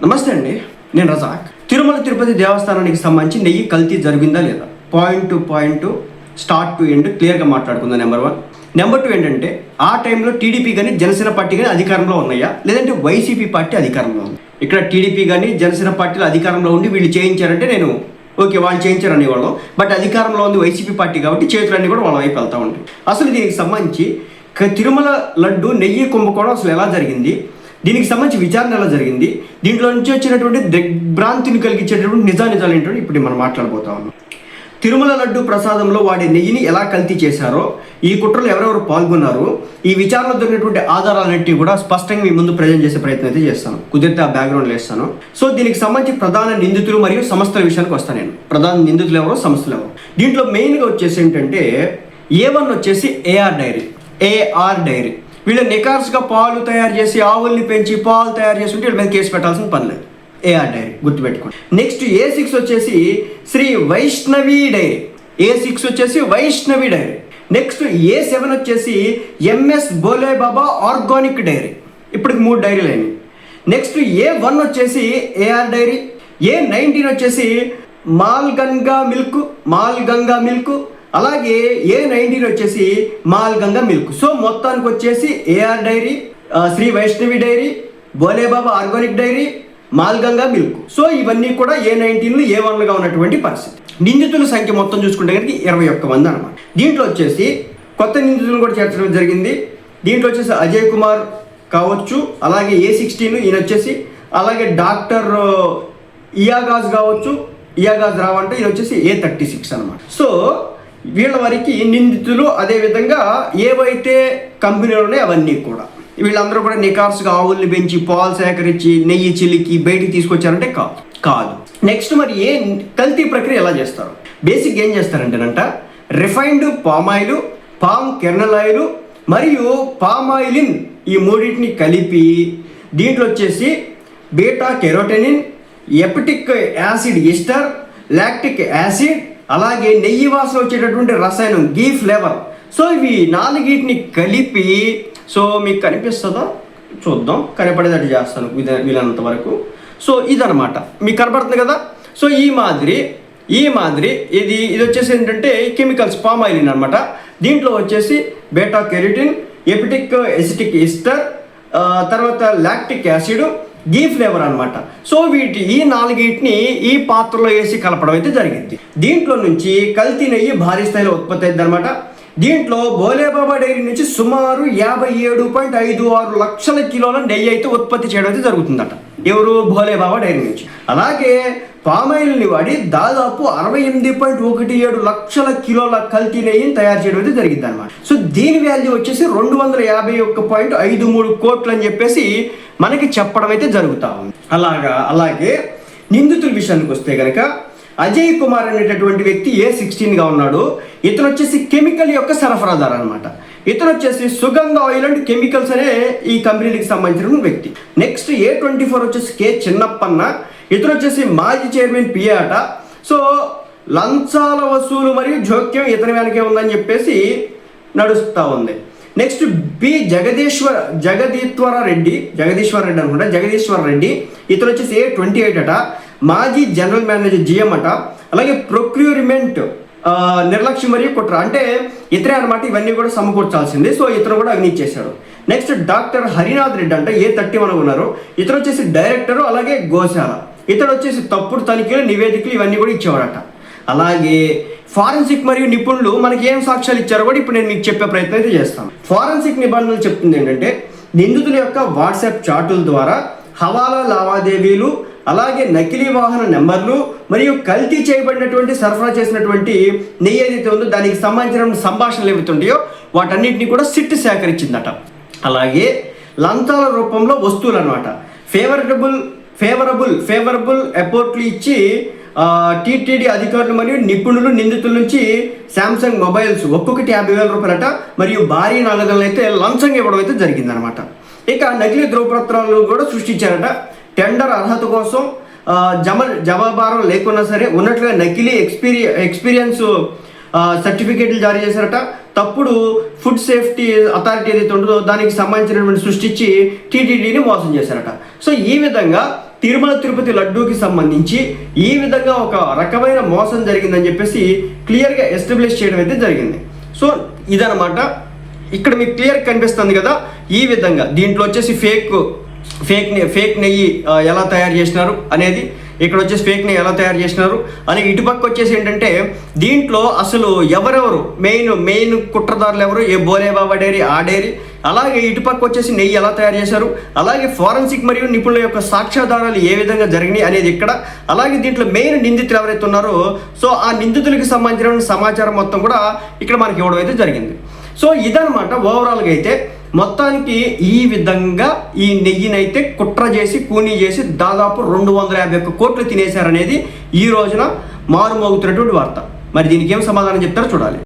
నమస్తే అండి, నేను రజాక్. తిరుమల తిరుపతి దేవస్థానానికి సంబంధించి నెయ్యి కల్తీ జరిగిందా లేదా, point to point, start to end క్లియర్గా మాట్లాడుకుందాం. నెంబర్ 1. నెంబర్ 2 ఏంటంటే, ఆ టైంలో టీడీపీ కానీ జనసేన పార్టీ కానీ అధికారంలో ఉన్నాయా, లేదంటే వైసీపీ పార్టీ అధికారంలో ఉంది? ఇక్కడ టీడీపీ కానీ జనసేన పార్టీలు అధికారంలో ఉండి వీళ్ళు చేయించారంటే నేను ఓకే, వాళ్ళు చేయించారు అనేవాళ్ళం. బట్ అధికారంలో ఉంది వైసీపీ పార్టీ కాబట్టి చేతులన్నీ కూడా వాళ్ళ వైపు వెళ్తూ ఉంటాయి. అసలు దీనికి సంబంధించి తిరుమల లడ్డు నెయ్యి కుంభకోణం అసలు ఎలా జరిగింది, దీనికి సంబంధించి విచారణ ఎలా జరిగింది, దీంట్లో నుంచి వచ్చినటువంటి దిగ్భ్రాంతిని కలిగించేటటువంటి నిజాలు ఏంటో ఇప్పుడు మనం మాట్లాడబోతా ఉన్నాం. తిరుమల లడ్డు ప్రసాదంలో వాడే నెయ్యిని ఎలా కల్తీ చేశారో, ఈ కుట్రలో ఎవరెవరు పాల్గొన్నారు, ఈ విచారణలో దొరికినటువంటి ఆధారాలన్నింటినీ కూడా స్పష్టంగా మీ ముందు ప్రజెంట్ చేసే ప్రయత్నం అయితే చేస్తాను. కుదిరితే ఆ బ్యాక్గ్రౌండ్లో వేస్తాను. సో దీనికి సంబంధించి ప్రధాన నిందితులు మరియు సంస్థల విషయానికి వస్తాను. నేను ప్రధాన నిందితులు ఎవరో, సంస్థలు ఎవరు, దీంట్లో మెయిన్గా వచ్చేసి ఏంటంటే A1 వచ్చేసి ఏఆర్ డైరీ. వీళ్ళు నికార్స్గా పాలు తయారు చేసి ఆవుల్ని పెంచి పాలు తయారు చేసి ఉంటే వీళ్ళ మీద కేసు పెట్టాల్సిన పని లేదు. ఏఆర్ డైరీ గుర్తుపెట్టుకోండి. నెక్స్ట్ A6 వచ్చేసి శ్రీ వైష్ణవి డైరీ. A6 వచ్చేసి వైష్ణవి డైరీ. నెక్స్ట్ A7 వచ్చేసి MS బోలే బాబా ఆర్గానిక్ డైరీ. ఇప్పటికి 3 డైరీలు అయినాయి. నెక్స్ట్ A1 వచ్చేసి ఏఆర్ డైరీ. A19 వచ్చేసి మాల్గంగా మిల్క్. అలాగే A19 వచ్చేసి మాల్గంగా మిల్క్. సో మొత్తానికి వచ్చేసి AR dairy, Sri Vaishnavi dairy, Bolebaba organic dairy, Malganga milk. So ఇవన్నీ కూడా A19లు A1లుగా ఉన్నటువంటి పరిస్థితి. నిందితుల సంఖ్య మొత్తం చూసుకుంటే కనుక 21 మంది అనమాట. దీంట్లో వచ్చేసి కొత్త నిందితులను కూడా చేర్చడం జరిగింది. దీంట్లో వచ్చేసి అజయ్ కుమార్ కావచ్చు, అలాగే A16 ఈయన వచ్చేసి, అలాగే డాక్టర్ ఇయాగాజ్ రావు అంటే ఈయన వచ్చేసి A36 అనమాట. సో వీళ్ళ వారికి నిందితులు. అదేవిధంగా ఏవైతే కంపెనీలు ఉన్నాయో అవన్నీ కూడా వీళ్ళందరూ కూడా నికార్స్గా ఆవుల్ని పెంచి పాలు సేకరించి నెయ్యి చిలికి బయటికి తీసుకొచ్చారంటే కాదు. నెక్స్ట్ మరి కల్తీ ప్రక్రియ ఎలా చేస్తారు? బేసిక్ ఏం చేస్తారంటేనంట, refined palm oil, palm kernel oil మరియు పామ్ ఆయిలిన్ ఈ మూడింటిని కలిపి దీంట్లో వచ్చేసి బీటా కెరోటెనిన్, ఎపిటిక్ యాసిడ్ ఈస్టర్, లాక్టిక్ యాసిడ్, అలాగే నెయ్యి వాసన వచ్చేటటువంటి రసాయనం గీ ఫ్లేవర్. సో ఇవి 4ని కలిపి, సో మీకు కనిపిస్తుందో చూద్దాం, కనపడేటట్టు చేస్తాను వీలైనంత వరకు. సో ఇదనమాట మీకు కనపడుతుంది కదా. సో ఈ మాదిరి ఇది వచ్చేసి ఏంటంటే కెమికల్స్, పామ్ ఆయిల్ అనమాట. దీంట్లో వచ్చేసి బీటా కెరోటిన్, ఎపిటిక్ ఎసిటిక్ ఈస్టర్, తర్వాత లాక్టిక్ యాసిడ్, గీ ఫ్లేవర్ అనమాట. సో ఈ 4ని ఈ పాత్రలో వేసి కలపడం అయితే జరిగింది. దీంట్లో నుంచి కల్తీ నెయ్యి భారీ స్థాయిలో ఉత్పత్తి అయింది అనమాట. దీంట్లో బోలేబాబా డైరీ నుంచి సుమారు 57.56 లక్షల కిలోల నెయ్యి అయితే ఉత్పత్తి చేయడం అయితే జరుగుతుందట. ఎవరు? బోలేబాబా డైరీ నుంచి. అలాగే పామాయిల్ని వాడి దాదాపు 68.17 లక్షల కిలోల కల్తీ నెయ్యిని తయారు చేయడం అయితే జరిగింది అనమాట. సో దీని వాల్యూ వచ్చేసి 251.53 కోట్లు అని చెప్పేసి మనకి చెప్పడం అయితే జరుగుతూ ఉంది. అలాగే నిందితుల విషయానికి వస్తే కనుక అజయ్ కుమార్ అనేటటువంటి వ్యక్తి A16గా ఉన్నాడు. ఇతను వచ్చేసి కెమికల్ యొక్క సరఫరాదారు అనమాట. ఇతను వచ్చేసి సుగంధ ఆయిల్ అండ్ కెమికల్స్ అనే ఈ కంపెనీకి సంబంధించిన వ్యక్తి. నెక్స్ట్ A24 వచ్చేసి K చిన్నప్పన్న. ఇతను వచ్చేసి మాజీ చైర్మన్ PA అట. సో లంచాల వసూలు మరియు జోక్యం ఇతని వెనకే ఉందని చెప్పేసి నడుస్తూ ఉంది. నెక్స్ట్ జగదీశ్వర రెడ్డి అనుకుంటా, జగదీశ్వర్ రెడ్డి. ఇతను వచ్చేసి A28 అట. మాజీ జనరల్ మేనేజర్ GM అట. అలాగే ప్రొక్యూర్మెంట్ నిర్లక్ష్యం మరియు కుట్ర, అంటే ఇతరే అనమాట. ఇవన్నీ కూడా సమకూర్చాల్సింది. సో ఇతను కూడా అవినీతి చేశాడు. నెక్స్ట్ డాక్టర్ హరినాథ్ రెడ్డి అంటే A31 ఉన్నారు. ఇతను వచ్చేసి డైరెక్టరు, అలాగే గోశాల. ఇతడు వచ్చేసి తప్పుడు తనిఖీలు, నివేదికలు ఇవన్నీ కూడా ఇచ్చేవాడట. అలాగే ఫారెన్సిక్ మరియు నిపుణులు మనకి ఏం సాక్ష్యాలు ఇచ్చారో కూడా ఇప్పుడు నేను మీకు చెప్పే ప్రయత్నం అయితే చేస్తాను. ఫారెన్సిక్ నిబంధనలు చెప్తుంది ఏంటంటే, నిందితుల యొక్క వాట్సాప్ చాటుల ద్వారా హవాలా లావాదేవీలు, అలాగే నకిలీ వాహన నెంబర్లు మరియు కల్తీ చేయబడినటువంటి సరఫరా చేసినటువంటి నెయ్యి ఏదైతే ఉందో దానికి సంబంధించిన సంభాషణలు ఏవైతుంటాయో వాటన్నిటిని కూడా సిట్ సేకరించిందట. అలాగే లంచాల రూపంలో వస్తువులు అనమాట. ఫేవరబుల్ అపోర్ట్లు ఇచ్చి టీటీడీ అధికారులు మరియు నిపుణులు నిందితుల నుంచి శాంసంగ్ మొబైల్స్ ఒక్కొక్కటి 50,000 రూపాయలట మరియు భారీ నగదులను అయితే లంచంగా ఇవ్వడం అయితే జరిగిందనమాట. ఇక నకిలీ ధ్రువపత్రాలు కూడా సృష్టించారట. టెండర్ అర్హత కోసం జవాబారం లేకున్నా సరే ఉన్నట్లుగా నకిలీ ఎక్స్పీరియన్స్ సర్టిఫికేట్లు జారీ చేశారట. తప్పుడు ఫుడ్ సేఫ్టీ అథారిటీ ఏదైతే ఉంటుందో దానికి సంబంధించినటువంటి సృష్టించి టీటీడీని మోసం చేశారట. సో ఈ విధంగా తిరుమల తిరుపతి లడ్డూకి సంబంధించి ఈ విధంగా ఒక రకమైన మోసం జరిగిందని చెప్పేసి క్లియర్గా ఎస్టాబ్లిష్ చేయడం అయితే జరిగింది. సో ఇదనమాట. ఇక్కడ మీకు క్లియర్ కనిపిస్తుంది కదా, ఈ విధంగా దీంట్లో వచ్చేసి ఫేక్ నెయ్యి ఎలా తయారు చేసినారు అనేది, ఇక్కడ వచ్చేసి ఫేక్ నెయ్యి ఎలా తయారు చేసినారు అలాగే ఇటుపక్క వచ్చేసి ఏంటంటే దీంట్లో అసలు ఎవరెవరు మెయిన్ కుట్రదారులు ఎవరు, ఏ బోలేబాబా డైరీ ఆ డైరీ, అలాగే ఇటుపక్క వచ్చేసి నెయ్యి ఎలా తయారు చేశారు, అలాగే ఫోరెన్సిక్ మరియు నిపుణుల యొక్క సాక్ష్యాధారాలు ఏ విధంగా జరిగినాయి అనేది ఇక్కడ, అలాగే దీంట్లో మెయిన్ నిందితులు ఎవరైతే ఉన్నారో సో ఆ నిందితులకి సంబంధించిన సమాచారం మొత్తం కూడా ఇక్కడ మనకి ఇవ్వడం అయితే జరిగింది. సో ఇదనమాట ఓవరాల్గా అయితే మొత్తానికి ఈ విధంగా ఈ నెయ్యినైతే కుట్ర చేసి కూనీ చేసి దాదాపు 251 కోట్లు తినేశారనేది ఈ రోజున మారుమోగుతున్నటువంటి వార్త. మరి దీనికి ఏం సమాధానం చెప్తారో చూడాలి.